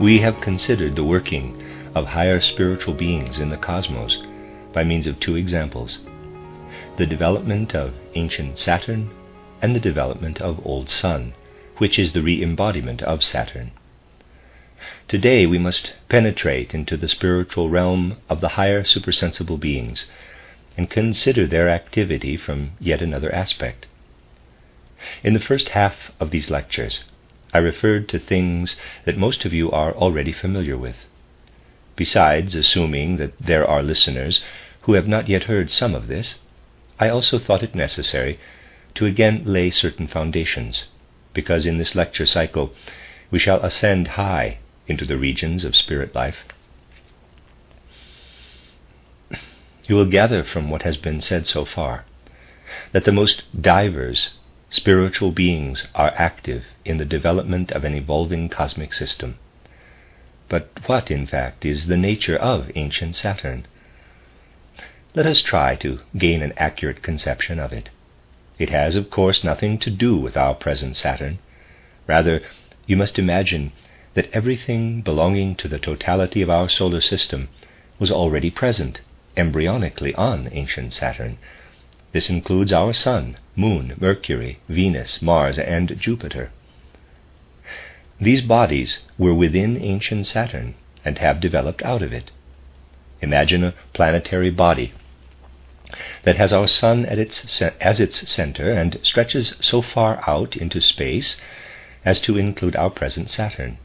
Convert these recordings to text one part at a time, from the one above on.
We have considered the working of higher spiritual beings in the cosmos by means of two examples: the development of ancient Saturn and the development of Old Sun, which is the re-embodiment of Saturn. Today we must penetrate into the spiritual realm of the higher supersensible beings and consider their activity from yet another aspect. In the first half of these lectures, I referred to things that most of you are already familiar with. Besides assuming that there are listeners who have not yet heard some of this, I also thought it necessary to again lay certain foundations, because in this lecture cycle we shall ascend high into the regions of spirit life. You will gather from what has been said so far that the most diverse spiritual beings are active in the development of an evolving cosmic system. But what, in fact, is the nature of ancient Saturn? Let us try to gain an accurate conception of it. It has, of course, nothing to do with our present Saturn. Rather, you must imagine that everything belonging to the totality of our solar system was already present embryonically on ancient Saturn. This includes our Sun, Moon, Mercury, Venus, Mars, and Jupiter. These bodies were within ancient Saturn and have developed out of it. Imagine a planetary body that has our Sun as its center and stretches so far out into space as to include our present Saturn.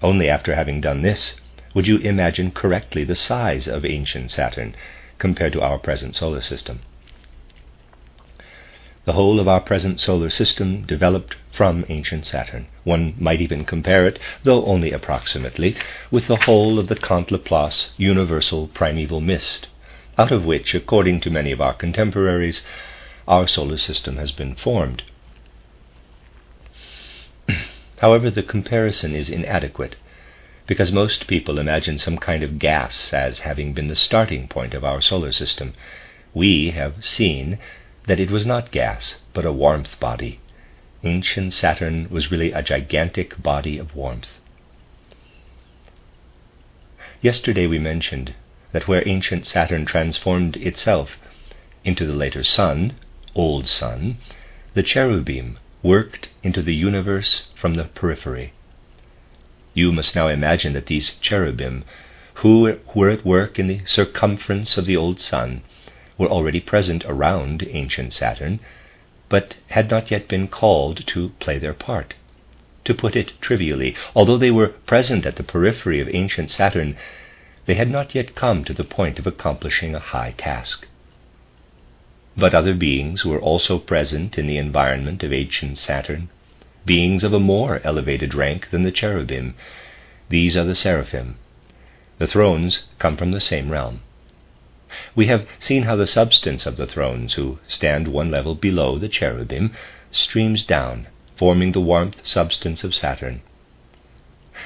Only after having done this would you imagine correctly the size of ancient Saturn compared to our present solar system. The whole of our present solar system developed from ancient Saturn. One might even compare it, though only approximately, with the whole of the Comte Laplace universal primeval mist, out of which, according to many of our contemporaries, our solar system has been formed. However, the comparison is inadequate, because most people imagine some kind of gas as having been the starting point of our solar system. We have seen that it was not gas, but a warmth body. Ancient Saturn was really a gigantic body of warmth. Yesterday we mentioned that where ancient Saturn transformed itself into the later Sun, Old Sun, the cherubim worked into the universe from the periphery. You must now imagine that these cherubim, who were at work in the circumference of the Old Sun, were already present around ancient Saturn, but had not yet been called to play their part. To put it trivially, although they were present at the periphery of ancient Saturn, they had not yet come to the point of accomplishing a high task. But other beings were also present in the environment of ancient Saturn, beings of a more elevated rank than the cherubim. These are the seraphim. The thrones come from the same realm. We have seen how the substance of the thrones, who stand one level below the cherubim, streams down, forming the warmth substance of Saturn.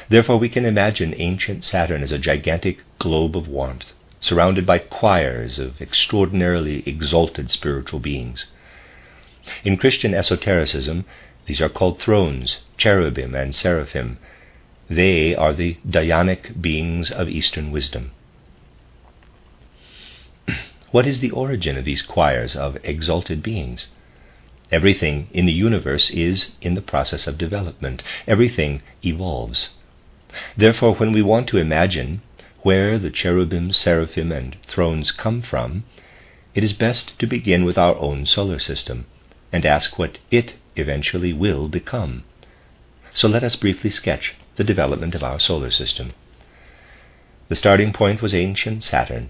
Therefore we can imagine ancient Saturn as a gigantic globe of warmth, surrounded by choirs of extraordinarily exalted spiritual beings. In Christian esotericism, these are called thrones, cherubim, and seraphim. They are the Dhyanic beings of Eastern wisdom. What is the origin of these choirs of exalted beings? Everything in the universe is in the process of development. Everything evolves. Therefore, when we want to imagine where the cherubim, seraphim, and thrones come from, it is best to begin with our own solar system and ask what it eventually will become. So let us briefly sketch the development of our solar system. The starting point was ancient Saturn.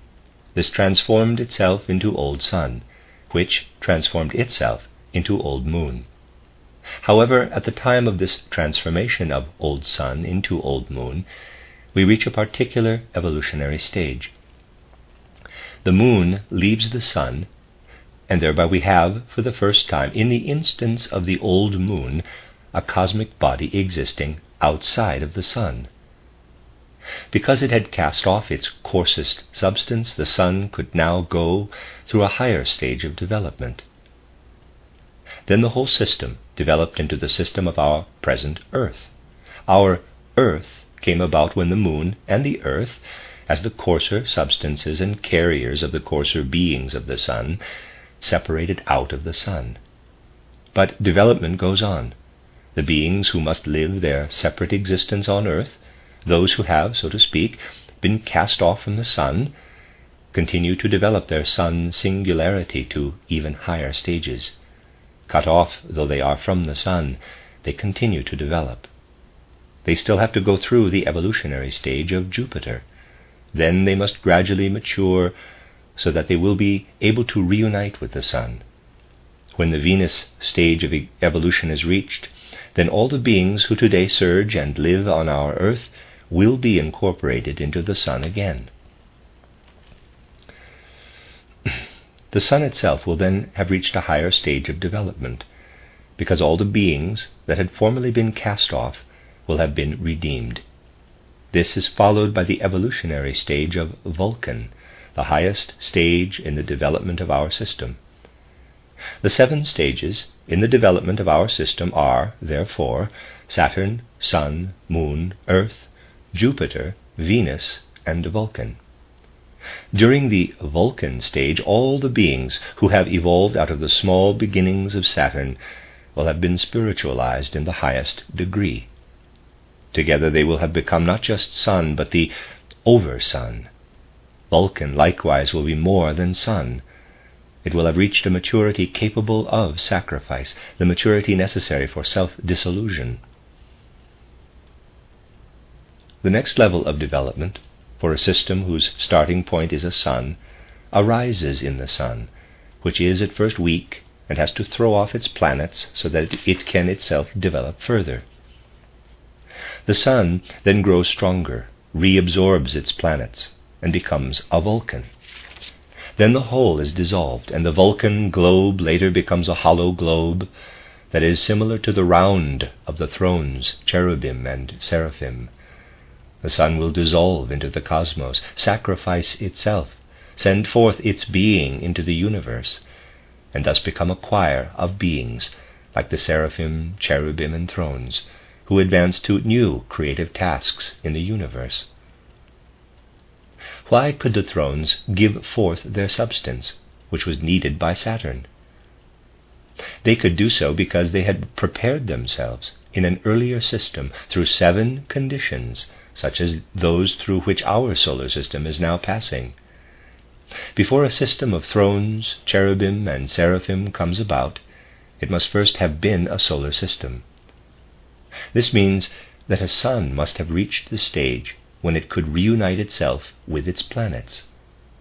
This transformed itself into Old Sun, which transformed itself into Old Moon. However, at the time of this transformation of Old Sun into Old Moon, we reach a particular evolutionary stage. The Moon leaves the Sun, and thereby we have, for the first time, in the instance of the Old Moon, a cosmic body existing outside of the Sun. Because it had cast off its coarsest substance, the Sun could now go through a higher stage of development. Then the whole system developed into the system of our present Earth. Our Earth came about when the moon and the earth, as the coarser substances and carriers of the coarser beings of the sun, separated out of the sun. But development goes on. The beings who must live their separate existence on earth, those who have, so to speak, been cast off from the sun, continue to develop their sun singularity to even higher stages. Cut off though they are from the sun, they continue to develop. They still have to go through the evolutionary stage of Jupiter. Then they must gradually mature so that they will be able to reunite with the sun. When the Venus stage of evolution is reached, then all the beings who today surge and live on our earth will be incorporated into the sun again. The sun itself will then have reached a higher stage of development, because all the beings that had formerly been cast off will have been redeemed. This is followed by the evolutionary stage of Voulcan, the highest stage in the development of our system. The 7 stages in the development of our system are, therefore, Saturn, Sun, Moon, Earth, Jupiter, Venus, and Vulcan. During the Vulcan stage, all the beings who have evolved out of the small beginnings of Saturn will have been spiritualized in the highest degree. Together they will have become not just sun, but the over-sun. Vulcan likewise will be more than sun. It will have reached a maturity capable of sacrifice, the maturity necessary for self-dissolution. The next level of development, for a system whose starting point is a sun, arises in the sun, which is at first weak and has to throw off its planets so that it can itself develop further. The sun then grows stronger, reabsorbs its planets, and becomes a Vulcan. Then the whole is dissolved, and the Vulcan globe later becomes a hollow globe that is similar to the round of the thrones, cherubim and seraphim. The sun will dissolve into the cosmos, sacrifice itself, send forth its being into the universe, and thus become a choir of beings, like the seraphim, cherubim, and thrones, who advance to new creative tasks in the universe. Why could the thrones give forth their substance, which was needed by Saturn? They could do so because they had prepared themselves in an earlier system through 7 conditions, such as those through which our solar system is now passing. Before a system of thrones, cherubim, and seraphim comes about, it must first have been a solar system. This means that a sun must have reached the stage when it could reunite itself with its planets.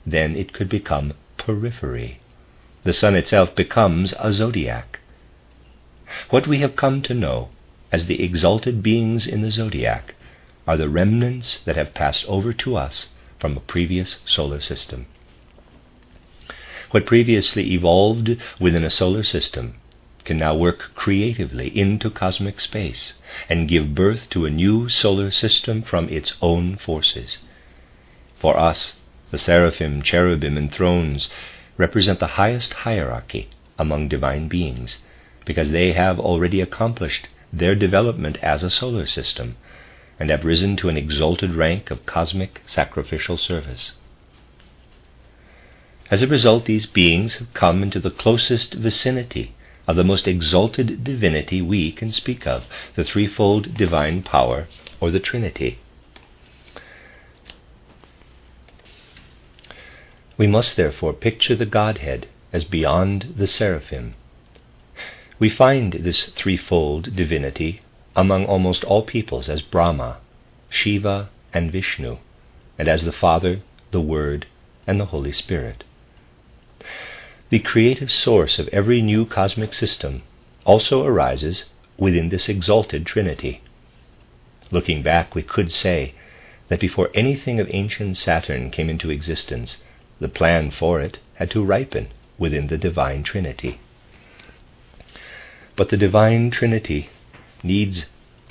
Then it could become periphery. The sun itself becomes a zodiac. What we have come to know as the exalted beings in the zodiac are the remnants that have passed over to us from a previous solar system. What previously evolved within a solar system can now work creatively into cosmic space and give birth to a new solar system from its own forces. For us, the seraphim, cherubim, and thrones represent the highest hierarchy among divine beings, because they have already accomplished their development as a solar system and have risen to an exalted rank of cosmic sacrificial service. As a result, these beings have come into the closest vicinity of the most exalted divinity we can speak of, the threefold divine power, or the Trinity. We must therefore picture the Godhead as beyond the seraphim. We find this threefold divinity among almost all peoples as Brahma, Shiva, and Vishnu, and as the Father, the Word, and the Holy Spirit. The creative source of every new cosmic system also arises within this exalted Trinity. Looking back, we could say that before anything of ancient Saturn came into existence, the plan for it had to ripen within the divine Trinity. But the divine Trinity needs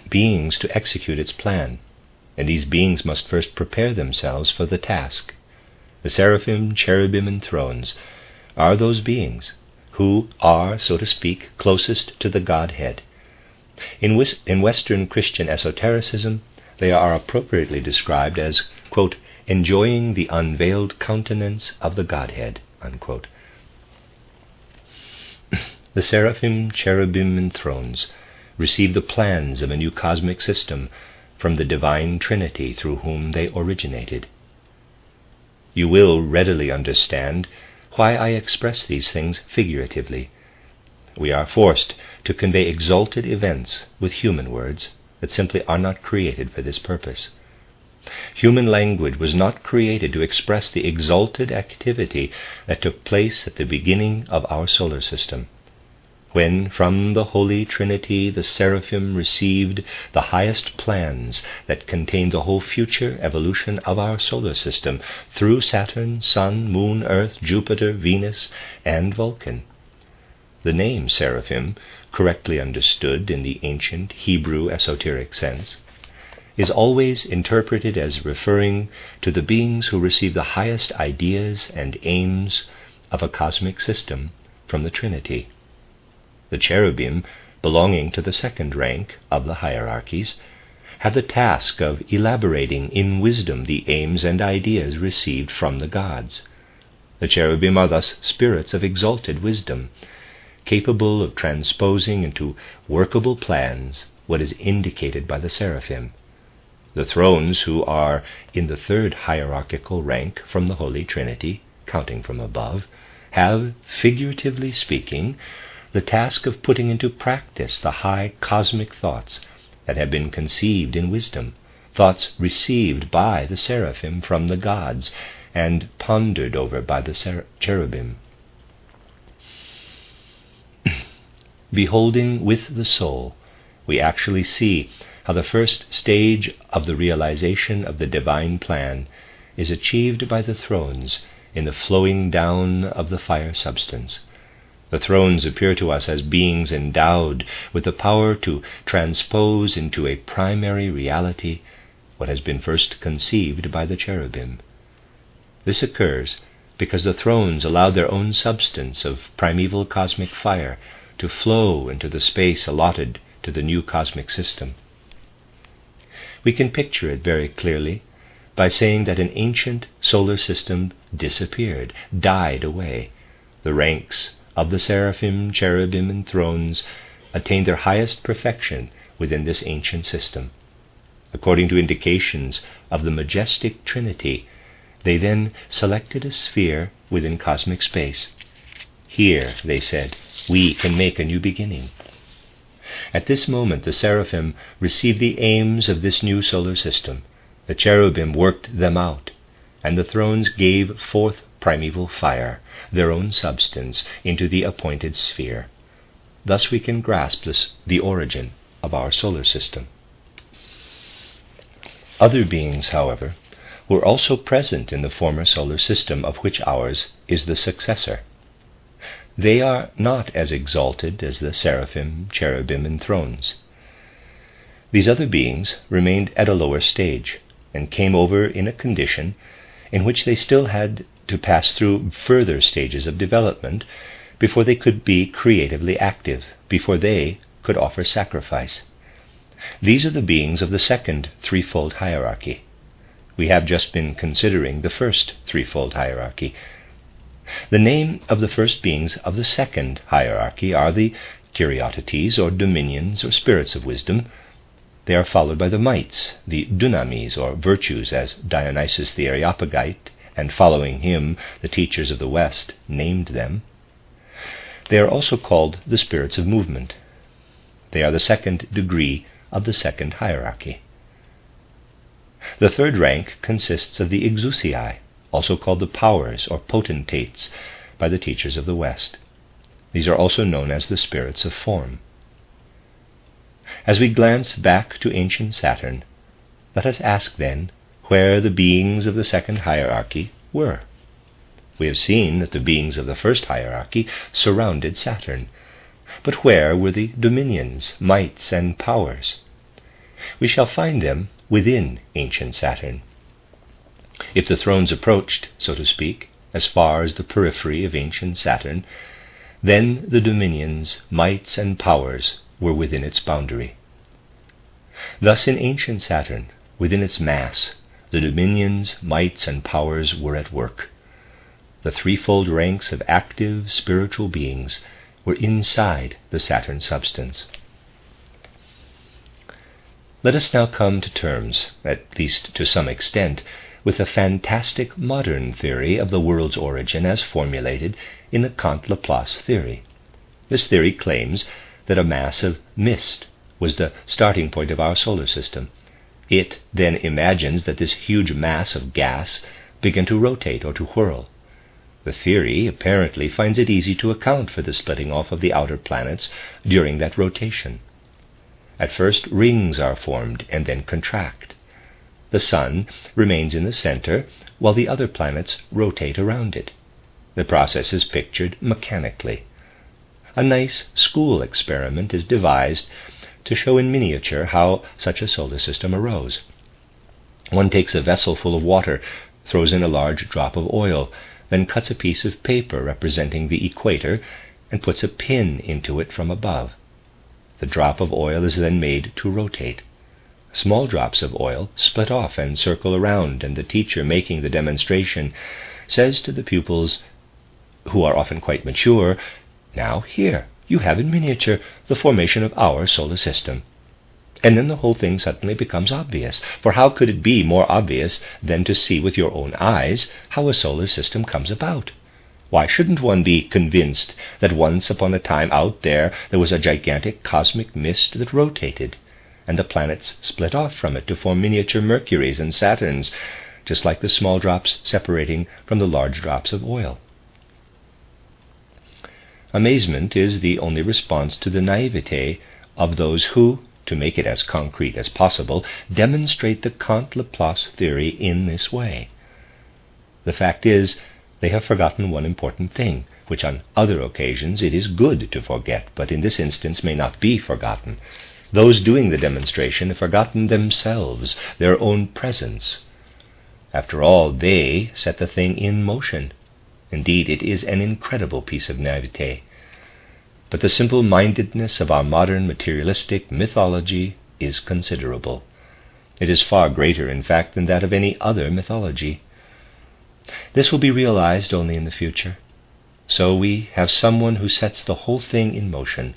beings to execute its plan, and these beings must first prepare themselves for the task. The seraphim, cherubim, and thrones are those beings who are, so to speak, closest to the Godhead. In Western Christian esotericism, they are appropriately described as, quote, enjoying the unveiled countenance of the Godhead, unquote. The seraphim, cherubim, and thrones receive the plans of a new cosmic system from the divine Trinity through whom they originated. You will readily understand why I express these things figuratively. We are forced to convey exalted events with human words that simply are not created for this purpose. Human language was not created to express the exalted activity that took place at the beginning of our solar system, when from the Holy Trinity the seraphim received the highest plans that contained the whole future evolution of our solar system through Saturn, Sun, Moon, Earth, Jupiter, Venus, and Vulcan. The name seraphim, correctly understood in the ancient Hebrew esoteric sense, is always interpreted as referring to the beings who receive the highest ideas and aims of a cosmic system from the Trinity. The cherubim, belonging to the second rank of the hierarchies, have the task of elaborating in wisdom the aims and ideas received from the gods. The cherubim are thus spirits of exalted wisdom, capable of transposing into workable plans what is indicated by the seraphim. The thrones, who are in the third hierarchical rank from the Holy Trinity, counting from above, have, figuratively speaking, the task of putting into practice the high cosmic thoughts that have been conceived in wisdom, thoughts received by the seraphim from the gods and pondered over by the cherubim. Beholding with the soul, we actually see how the first stage of the realization of the divine plan is achieved by the thrones in the flowing down of the fire substance. The thrones appear to us as beings endowed with the power to transpose into a primary reality what has been first conceived by the cherubim. This occurs because the thrones allow their own substance of primeval cosmic fire to flow into the space allotted to the new cosmic system. We can picture it very clearly by saying that an ancient solar system disappeared, died away. The ranks of the seraphim, cherubim, and thrones attained their highest perfection within this ancient system. According to indications of the majestic Trinity, they then selected a sphere within cosmic space. Here, they said, we can make a new beginning. At this moment, the seraphim received the aims of this new solar system. The cherubim worked them out, and the thrones gave forth primeval fire, their own substance, into the appointed sphere. Thus we can grasp the origin of our solar system. Other beings, however, were also present in the former solar system of which ours is the successor. They are not as exalted as the seraphim, cherubim, and thrones. These other beings remained at a lower stage, and came over in a condition in which they still had to pass through further stages of development before they could be creatively active, before they could offer sacrifice. These are the beings of the second threefold hierarchy. We have just been considering the first threefold hierarchy. The name of the first beings of the second hierarchy are the Kyriotetes, or dominions, or spirits of wisdom. They are followed by the mites, the Dynamis, or virtues, as Dionysius the Areopagite, and following him the teachers of the West, named them. They are also called the spirits of movement. They are the second degree of the second hierarchy. The third rank consists of the exousiae, also called the powers or potentates by the teachers of the West. These are also known as the spirits of form. As we glance back to ancient Saturn, let us ask then where the beings of the second hierarchy were. We have seen that the beings of the first hierarchy surrounded Saturn, but where were the dominions, mights, and powers? We shall find them within ancient Saturn. If the thrones approached, so to speak, as far as the periphery of ancient Saturn, then the dominions, mights, and powers were within its boundary. Thus in ancient Saturn, Within its mass, the dominions, mights, and powers were at work. The threefold ranks of active spiritual beings were inside the Saturn substance. Let us now come to terms, at least to some extent, with the fantastic modern theory of the world's origin as formulated in the Kant-Laplace theory. This theory claims that a mass of mist was the starting point of our solar system. It then imagines that this huge mass of gas began to rotate or to whirl. The theory apparently finds it easy to account for the splitting off of the outer planets during that rotation. At first, rings are formed and then contract. The Sun remains in the center while the other planets rotate around it. The process is pictured mechanically. A nice school experiment is devised to show in miniature how such a solar system arose. One takes a vessel full of water, throws in a large drop of oil, then cuts a piece of paper representing the equator and puts a pin into it from above. The drop of oil is then made to rotate. Small drops of oil split off and circle around, and the teacher making the demonstration says to the pupils, who are often quite mature, "Now here, you have in miniature the formation of our solar system." And then the whole thing suddenly becomes obvious, for how could it be more obvious than to see with your own eyes how a solar system comes about? Why shouldn't one be convinced that once upon a time out there was a gigantic cosmic mist that rotated, and the planets split off from it to form miniature Mercuries and Saturns, just like the small drops separating from the large drops of oil? Amazement is the only response to the naivete of those who, to make it as concrete as possible, demonstrate the Kant-Laplace theory in this way. The fact is, they have forgotten one important thing, which on other occasions it is good to forget, but in this instance may not be forgotten. Those doing the demonstration have forgotten themselves, their own presence. After all, they set the thing in motion. Indeed, it is an incredible piece of naivete. But the simple-mindedness of our modern materialistic mythology is considerable. It is far greater, in fact, than that of any other mythology. This will be realized only in the future. So we have someone who sets the whole thing in motion.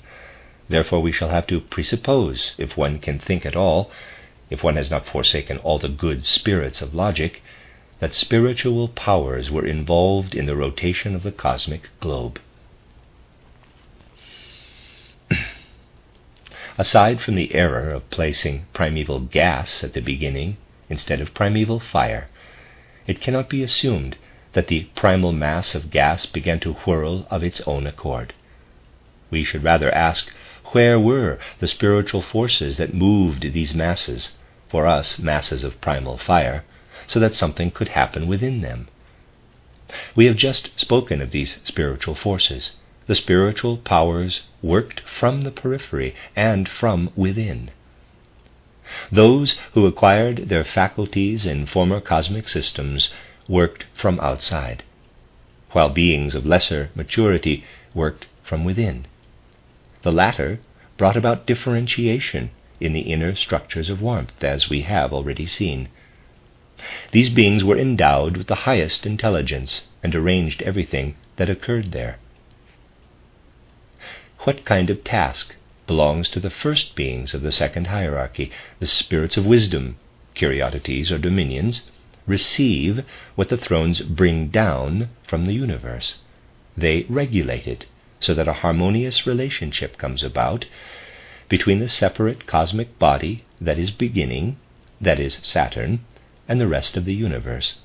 Therefore we shall have to presuppose, if one can think at all, if one has not forsaken all the good spirits of logic, that spiritual powers were involved in the rotation of the cosmic globe. Aside from the error of placing primeval gas at the beginning instead of primeval fire, it cannot be assumed that the primal mass of gas began to whirl of its own accord. We should rather ask, where were the spiritual forces that moved these masses, for us masses of primal fire, so that something could happen within them? We have just spoken of these spiritual forces. The spiritual powers worked from the periphery and from within. Those who acquired their faculties in former cosmic systems worked from outside, while beings of lesser maturity worked from within. The latter brought about differentiation in the inner structures of warmth, as we have already seen. These beings were endowed with the highest intelligence and arranged everything that occurred there. What kind of task belongs to the first beings of the second hierarchy, the spirits of wisdom, Kyriotetes or dominions? Receive what the thrones bring down from the universe. They regulate it so that a harmonious relationship comes about between the separate cosmic body that is beginning, that is Saturn, and the rest of the universe.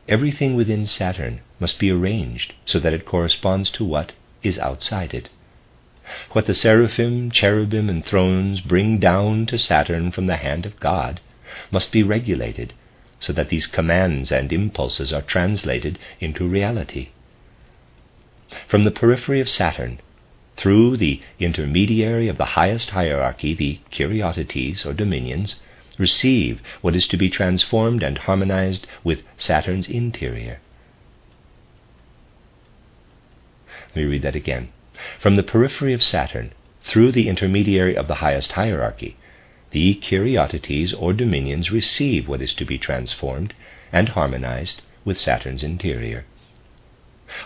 Everything within Saturn must be arranged so that it corresponds to what is outside it. What the seraphim, cherubim, and thrones bring down to Saturn from the hand of God must be regulated so that these commands and impulses are translated into reality. From the periphery of Saturn, through the intermediary of the highest hierarchy, the Kyriotetes or dominions, receive what is to be transformed and harmonized with Saturn's interior. Let me read that again. From the periphery of Saturn, through the intermediary of the highest hierarchy, the Kyriotetes or dominions receive what is to be transformed and harmonized with Saturn's interior.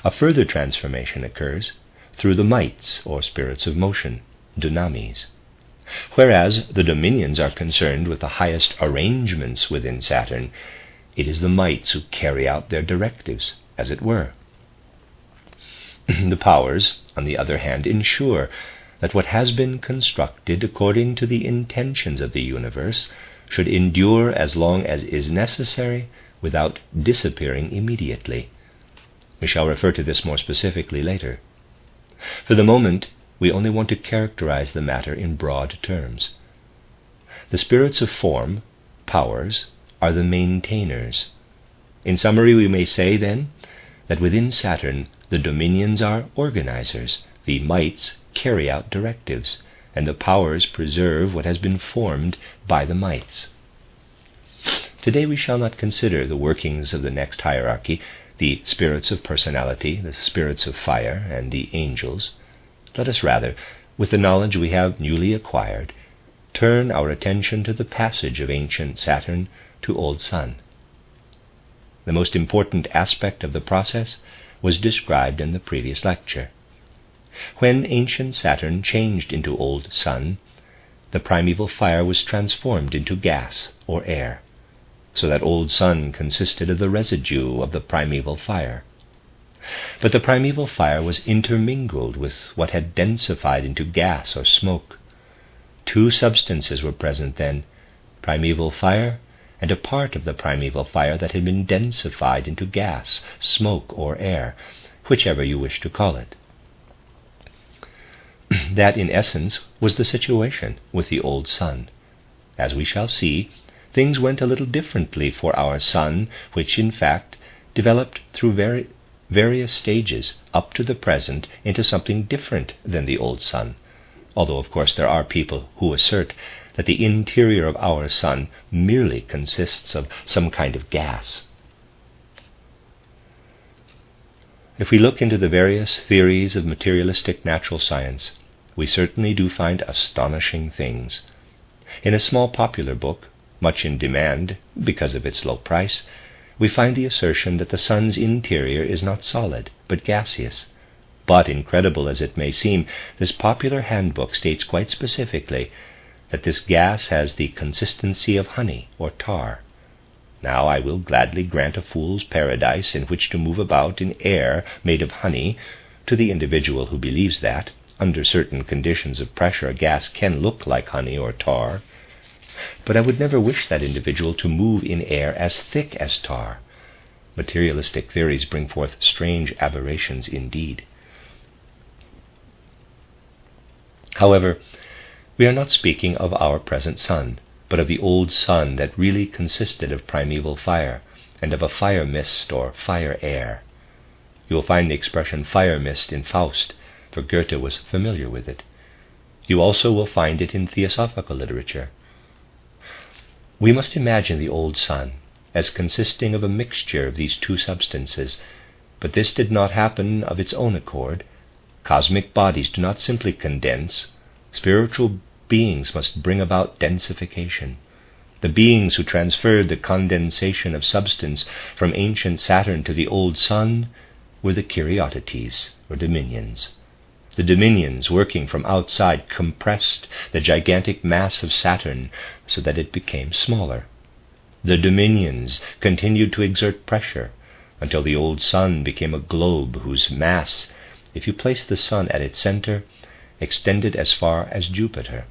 A further transformation occurs through the mites or spirits of motion, Dynamis. Whereas the dominions are concerned with the highest arrangements within Saturn, it is the mites who carry out their directives, as it were. The powers, on the other hand, ensure that what has been constructed according to the intentions of the universe should endure as long as is necessary without disappearing immediately. We shall refer to this more specifically later. For the moment, we only want to characterize the matter in broad terms. The spirits of form, powers, are the maintainers. In summary, we may say, then, that within Saturn, the dominions are organizers, the mites carry out directives, and the powers preserve what has been formed by the mites. Today we shall not consider the workings of the next hierarchy, the spirits of personality, the spirits of fire, and the angels. Let us rather, with the knowledge we have newly acquired, turn our attention to the passage of ancient Saturn to Old Sun. The most important aspect of the process was described in the previous lecture. When ancient Saturn changed into Old Sun, the primeval fire was transformed into gas or air, so that Old Sun consisted of the residue of the primeval fire. But the primeval fire was intermingled with what had densified into gas or smoke. Two substances were present then, primeval fire and a part of the primeval fire that had been densified into gas, smoke, or air, whichever you wish to call it. That, in essence, was the situation with the Old Sun. As we shall see, things went a little differently for our Sun, which, in fact, developed through various stages up to the present into something different than the Old Sun, although, of course, there are people who assert that the interior of our Sun merely consists of some kind of gas. If we look into the various theories of materialistic natural science, we certainly do find astonishing things. In a small popular book, much in demand because of its low price, we find the assertion that the Sun's interior is not solid, but gaseous. But, incredible as it may seem, this popular handbook states quite specifically that this gas has the consistency of honey or tar. Now, I will gladly grant a fool's paradise in which to move about in air made of honey to the individual who believes that, under certain conditions of pressure, a gas can look like honey or tar. But I would never wish that individual to move in air as thick as tar. Materialistic theories bring forth strange aberrations indeed. However, we are not speaking of our present Sun, but of the Old Sun that really consisted of primeval fire, and of a fire mist or fire air. You will find the expression fire mist in Faust, for Goethe was familiar with it. You also will find it in theosophical literature. We must imagine the Old Sun as consisting of a mixture of these two substances, but this did not happen of its own accord. Cosmic bodies do not simply condense. Spiritual beings must bring about densification. The beings who transferred the condensation of substance from ancient Saturn to the Old Sun were the Kyriotetes, or dominions. The dominions, working from outside, compressed the gigantic mass of Saturn so that it became smaller. The dominions continued to exert pressure until the Old Sun became a globe whose mass, if you place the Sun at its center, extended as far as Jupiter.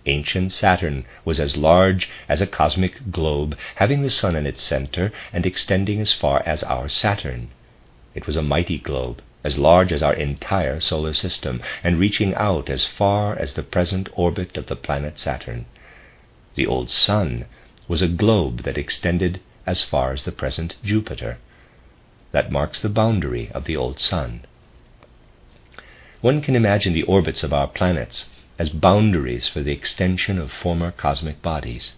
Ancient Saturn was as large as a cosmic globe, having the Sun in its center and extending as far as our Saturn. It was a mighty globe, as large as our entire solar system, and reaching out as far as the present orbit of the planet Saturn. The Old Sun was a globe that extended as far as the present Jupiter. That marks the boundary of the Old Sun. One can imagine the orbits of our planets as boundaries for the extension of former cosmic bodies.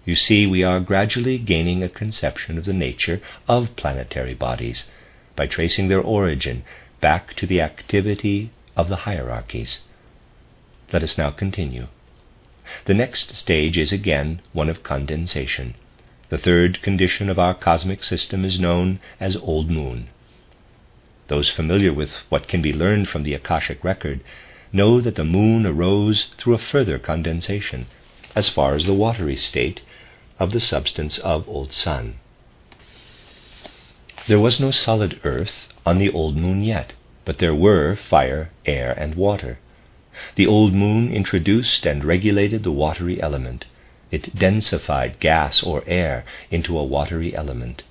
You see, we are gradually gaining a conception of the nature of planetary bodies by tracing their origin back to the activity of the hierarchies. Let us now continue. The next stage is again one of condensation. The third condition of our cosmic system is known as Old Moon. Those familiar with what can be learned from the Akashic record know that the moon arose through a further condensation, as far as the watery state of the substance of Old Sun. There was no solid earth on the Old Moon yet, but there were fire, air, and water. The Old Moon introduced and regulated the watery element. It densified gas or air into a watery element.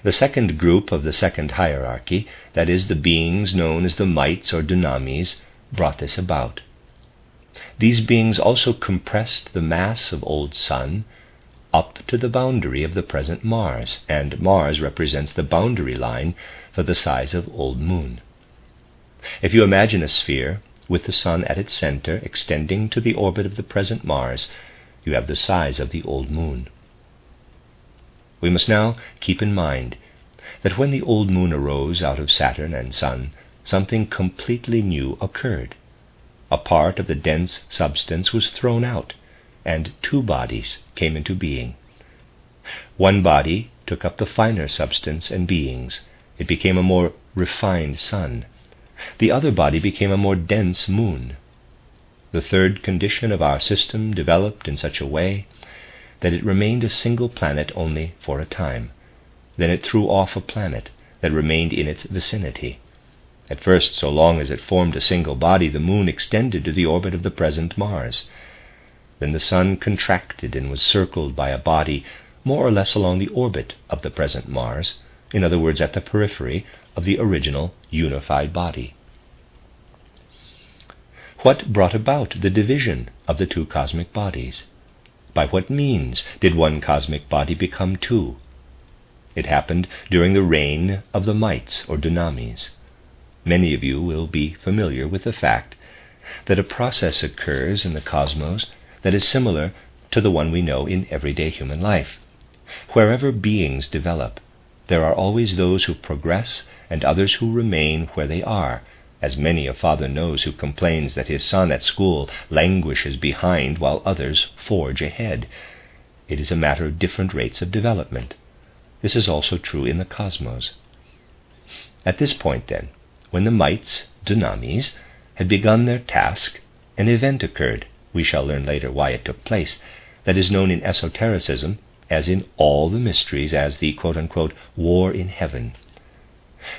The second group of the second hierarchy, that is, the beings known as the mites or Dynamis, brought this about. These beings also compressed the mass of Old Sun up to the boundary of the present Mars, and Mars represents the boundary line for the size of Old Moon. If you imagine a sphere with the Sun at its center extending to the orbit of the present Mars, you have the size of the Old Moon. We must now keep in mind that when the Old Moon arose out of Saturn and Sun, something completely new occurred. A part of the dense substance was thrown out, and two bodies came into being. One body took up the finer substance and beings. It became a more refined sun. The other body became a more dense moon. The third condition of our system developed in such a way that it remained a single planet only for a time. Then it threw off a planet that remained in its vicinity. At first, so long as it formed a single body, the moon extended to the orbit of the present Mars. Then the sun contracted and was circled by a body more or less along the orbit of the present Mars, in other words, at the periphery of the original unified body. What brought about the division of the two cosmic bodies? By what means did one cosmic body become two? It happened during the reign of the mites or Dynamis. Many of you will be familiar with the fact that a process occurs in the cosmos that is similar to the one we know in everyday human life. Wherever beings develop, there are always those who progress and others who remain where they are, as many a father knows who complains that his son at school languishes behind while others forge ahead. It is a matter of different rates of development. This is also true in the cosmos. At this point, then, when the mites, Dynamis, had begun their task, an event occurred. We shall learn later why it took place. That is known in esotericism, as in all the mysteries, as the quote-unquote war in heaven.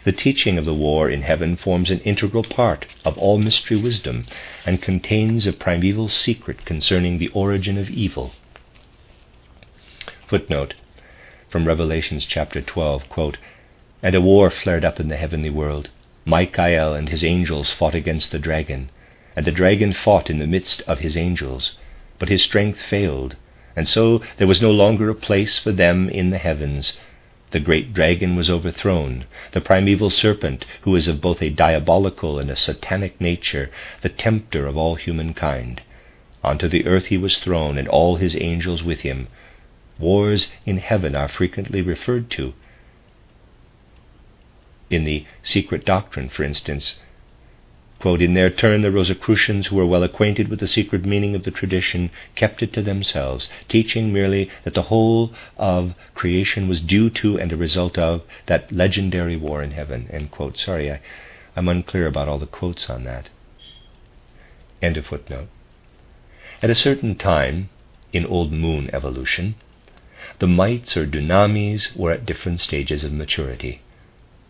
The teaching of the war in heaven forms an integral part of all mystery wisdom and contains a primeval secret concerning the origin of evil. Footnote from Revelations chapter 12, quote, "And a war flared up in the heavenly world. Michael and his angels fought against the dragon, and the dragon fought in the midst of his angels, but his strength failed, and so there was no longer a place for them in the heavens. The great dragon was overthrown, the primeval serpent, who is of both a diabolical and a satanic nature, the tempter of all humankind. Onto the earth he was thrown, and all his angels with him." Wars in heaven are frequently referred to. In the Secret Doctrine, for instance, quote, "In their turn the Rosicrucians, who were well acquainted with the secret meaning of the tradition, kept it to themselves, teaching merely that the whole of creation was due to and a result of that legendary war in heaven." End quote. Sorry, I'm unclear about all the quotes on that. End of footnote. At a certain time in Old Moon evolution, the mites or Dynamis were at different stages of maturity.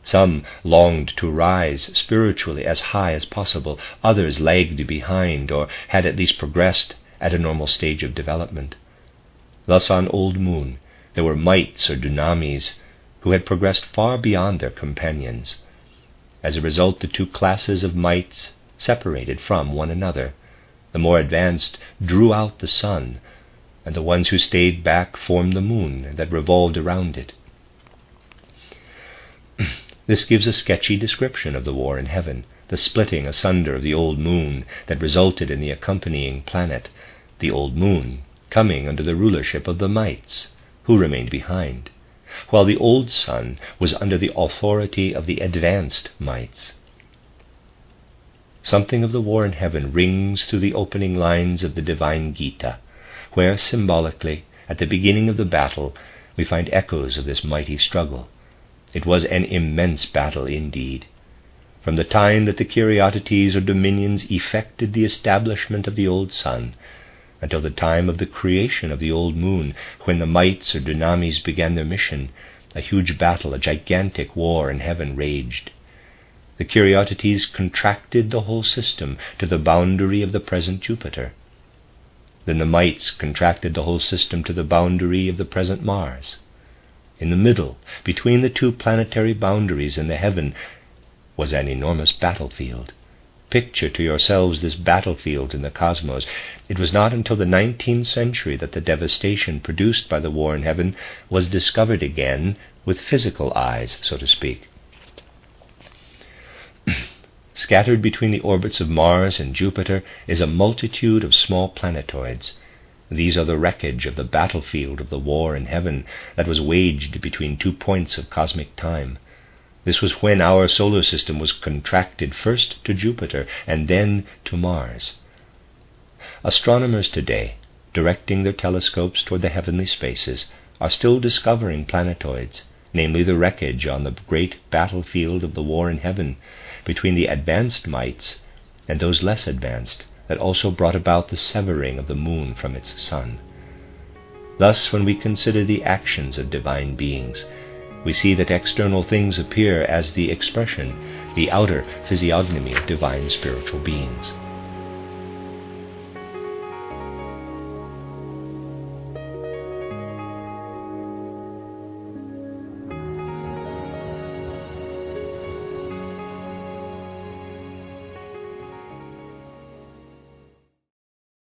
Some longed to rise spiritually as high as possible. Others lagged behind or had at least progressed at a normal stage of development. Thus on Old Moon there were mites or Dynamis who had progressed far beyond their companions. As a result, the two classes of mites separated from one another. The more advanced drew out the sun, and the ones who stayed back formed the moon that revolved around it. This gives a sketchy description of the war in heaven, the splitting asunder of the Old Moon that resulted in the accompanying planet, the Old Moon, coming under the rulership of the mites, who remained behind, while the Old Sun was under the authority of the advanced mites. something of the war in heaven rings through the opening lines of the divine Gita, where, symbolically, at the beginning of the battle, we find echoes of this mighty struggle. It was an immense battle indeed. From the time that the Kyriotetes or dominions effected the establishment of the old sun, until the time of the creation of the old moon, when the mites or Dynamis began their mission, a huge battle, a gigantic war in heaven raged. The Kyriotetes contracted the whole system to the boundary of the present Jupiter. Then the mites contracted the whole system to the boundary of the present Mars. In the middle, between the two planetary boundaries in the heaven, was an enormous battlefield. Picture to yourselves this battlefield in the cosmos. It was not until the 19th century that the devastation produced by the war in heaven was discovered again with physical eyes, so to speak. Scattered between the orbits of Mars and Jupiter is a multitude of small planetoids. These are the wreckage of the battlefield of the war in heaven that was waged between 2 points of cosmic time. This was when our solar system was contracted first to Jupiter and then to Mars. Astronomers today, directing their telescopes toward the heavenly spaces, are still discovering planetoids, namely the wreckage on the great battlefield of the war in heaven, between the advanced mites and those less advanced, that also brought about the severing of the moon from its sun. Thus, when we consider the actions of divine beings, we see that external things appear as the expression, the outer physiognomy of divine spiritual beings.